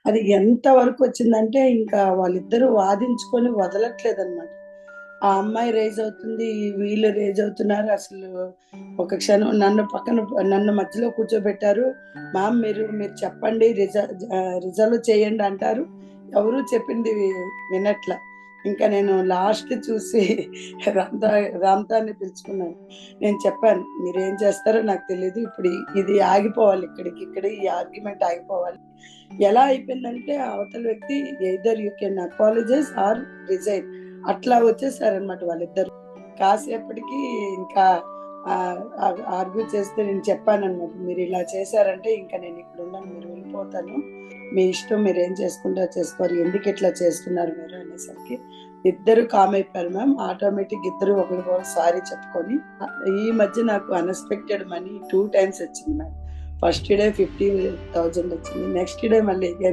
అది ఎంత వరకు వచ్చిందంటే ఇంకా వాళ్ళిద్దరూ వాదించుకొని వదలట్లేదనమాట. ఆ అమ్మాయి రైజ్ అవుతుంది. వీళ్ళు రైజ్ అవుతున్నారు. అసలు ఒక క్షణం నన్ను మధ్యలో కూర్చోబెట్టారు. మ్యామ్ మీరు చెప్పండి రిజర్వ్ చేయండి అంటారు. ఎవరు చెప్పింది వినట్ల. ఇంకా నేను లాస్ట్‌కి చూసి రామ్‌తా రామ్‌తాన్ని పిలుచుకున్నాను. నేను చెప్పాను. "మీరేం చేస్తారో నాకు తెలీదు. ఇప్పుడు ఇది ఆగిపోవాలి ఇక్కడికి. ఇక్కడే ఈ ఆర్గ్యుమెంట్ ఆగిపోవాలి." ఎలా అయిపోయిందంటే అవతల వ్యక్తి either you can apologise or resign అట్లా వచ్చేసారనమాట వాళ్ళిద్దరు. కాసేపటికి ఇంకా ఆర్గ్యూ చేస్తే నేను చెప్పాననమాట. "మీరిలా చేశారంటే ఇంక నేనిక్కడ ఉండను. మీరు వెళ్ళిపోతాను. మీ ఇష్టం మీరేం చేసుకుంటారో చేసుకోవాలి. ఎందుకిట్లా చేస్తున్నారు మీరు" అనేసరికి ఇద్దరు కామ్ అయిపోయారు మ్యామ్. ఆటోమేటిక్‌గా ఇద్దరు ఒకళ్ళకొకళ్ళు సారీ చెప్పుకొని ఈ మధ్య నాకు అన్‌ఎక్స్‌పెక్టెడ్ మనీ 2 టైమ్స్ వచ్చింది మ్యామ్. ఫస్ట్ డే 50,000 వచ్చింది. నెక్స్ట్ డే మళ్ళీ అగైన్